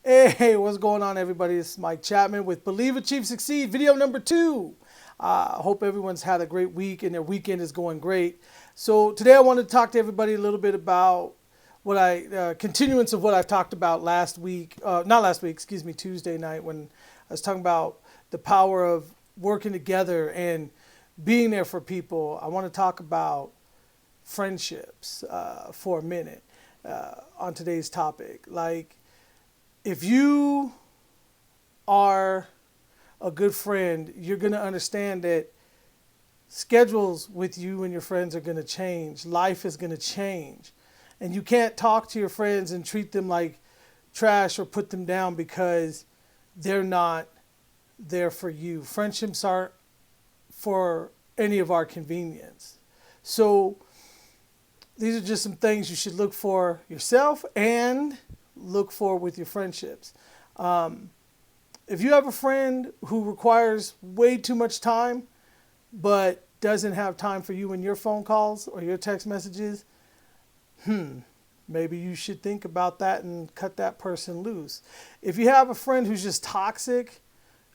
Hey, what's going on, everybody? This is Mike Chatman with Believe, Achieve, Succeed, video number 2. I hope everyone's had a great week and their weekend is going great. So today I want to talk to everybody a little bit about continuance of what I've talked about last week, not last week, excuse me, Tuesday night when I was talking about the power of working together and being there for people. I want to talk about friendships for a minute on today's topic. Like, if you are a good friend, you're going to understand that schedules with you and your friends are going to change. Life is going to change. And you can't talk to your friends and treat them like trash or put them down because they're not there for you. Friendships aren't for any of our convenience. So these are just some things you should look for yourself and look for with your friendships. If you have a friend who requires way too much time, but doesn't have time for you and your phone calls or your text messages, maybe you should think about that and cut that person loose. If you have a friend who's just toxic,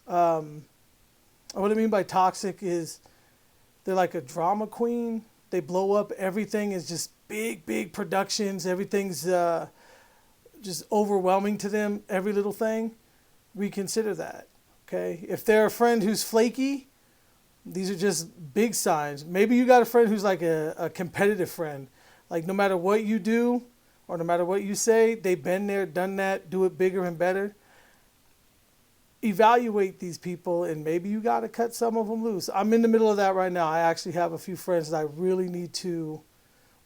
what I mean by toxic is they're like a drama queen. They blow up. Everything is just big productions. Everything's just overwhelming to them, every little thing. Reconsider that. Okay. If they're a friend who's flaky, these are just big signs. Maybe you got a friend who's like a competitive friend. Like, no matter what you do or no matter what you say, they've been there, done that, do it bigger and better. Evaluate these people, and maybe you got to cut some of them loose. I'm in the middle of that right now. I actually have a few friends that I really need to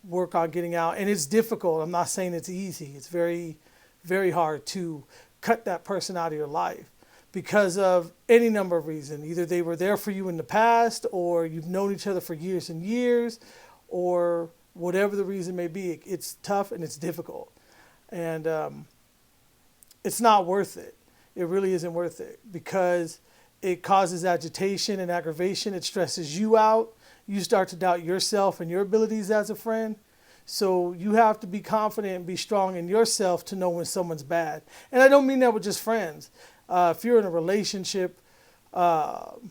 work on getting out, and it's difficult. I'm not saying it's easy. It's very hard to cut that person out of your life because of any number of reasons. Either they were there for you in the past, or you've known each other for years and years, or whatever the reason may be. It's tough and it's difficult, and it's not worth it. It really isn't worth it because it causes agitation and aggravation. It stresses you out. You start to doubt yourself and your abilities as a friend. So you have to be confident and be strong in yourself to know when someone's bad. And I don't mean that with just friends. If you're in a relationship and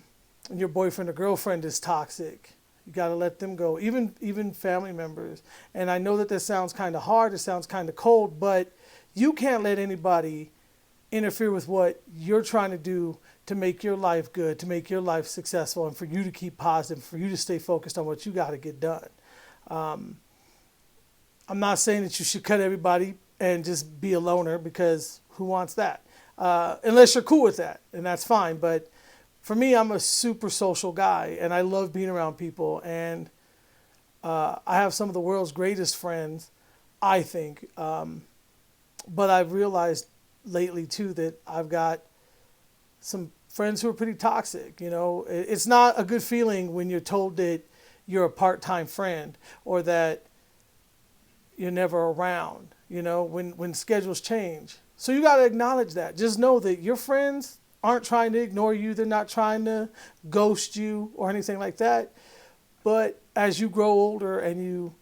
your boyfriend or girlfriend is toxic, you got to let them go, even family members. And I know that sounds kind of hard. It sounds kind of cold, but you can't let anybody interfere with what you're trying to do to make your life good, to make your life successful, and for you to keep positive, for you to stay focused on what you got to get done. I'm not saying that you should cut everybody and just be a loner, because who wants that? Unless you're cool with that, and that's fine. But for me, I'm a super social guy, and I love being around people. And I have some of the world's greatest friends, I think. But I've realized lately, too, that I've got some friends who are pretty toxic. You know, it's not a good feeling when you're told that you're a part-time friend or that you're never around, you know, when schedules change. So you got to acknowledge that. Just know that your friends aren't trying to ignore you. They're not trying to ghost you or anything like that. But as you grow older and you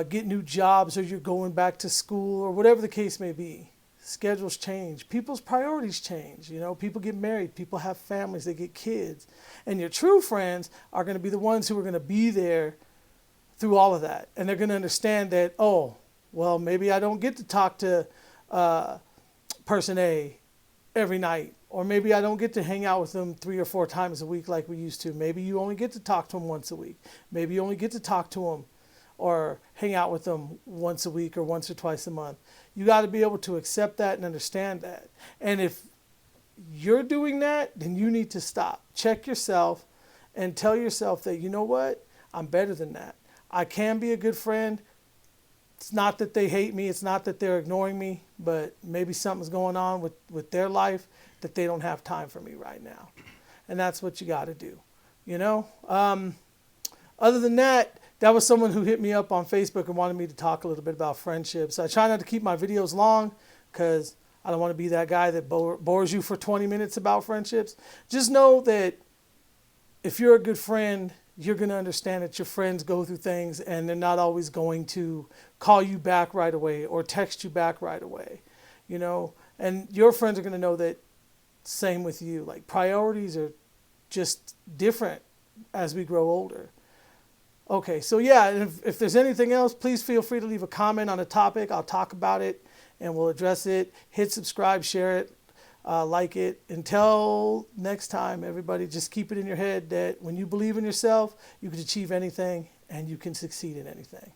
get new jobs, or you're going back to school, or whatever the case may be, schedules change. People's priorities change. You know, people get married. People have families. They get kids. And your true friends are going to be the ones who are going to be there through all of that. And they're going to understand that, oh, well, maybe I don't get to talk to person A every night. Or maybe I don't get to hang out with them 3 or 4 times a week like we used to. Maybe you only get to talk to them once a week. Maybe you only get to talk to them or hang out with them once a week or once or twice a month. You got to be able to accept that and understand that. And if you're doing that, then you need to stop. Check yourself and tell yourself that, you know what? I'm better than that. I can be a good friend. It's not that they hate me. It's not that they're ignoring me, but maybe something's going on with their life that they don't have time for me right now. And that's what you got to do. You know? Other than that, that was someone who hit me up on Facebook and wanted me to talk a little bit about friendships. I try not to keep my videos long because I don't want to be that guy that bores you for 20 minutes about friendships. Just know that if you're a good friend, you're going to understand that your friends go through things and they're not always going to call you back right away or text you back right away. you know, and your friends are going to know that. Same with you. Like priorities are just different as we grow older. Okay, so yeah, and if there's anything else, please feel free to leave a comment on a topic. I'll talk about it and we'll address it. Hit subscribe, share it, like it. Until next time, everybody, just keep it in your head that when you believe in yourself, you can achieve anything and you can succeed in anything.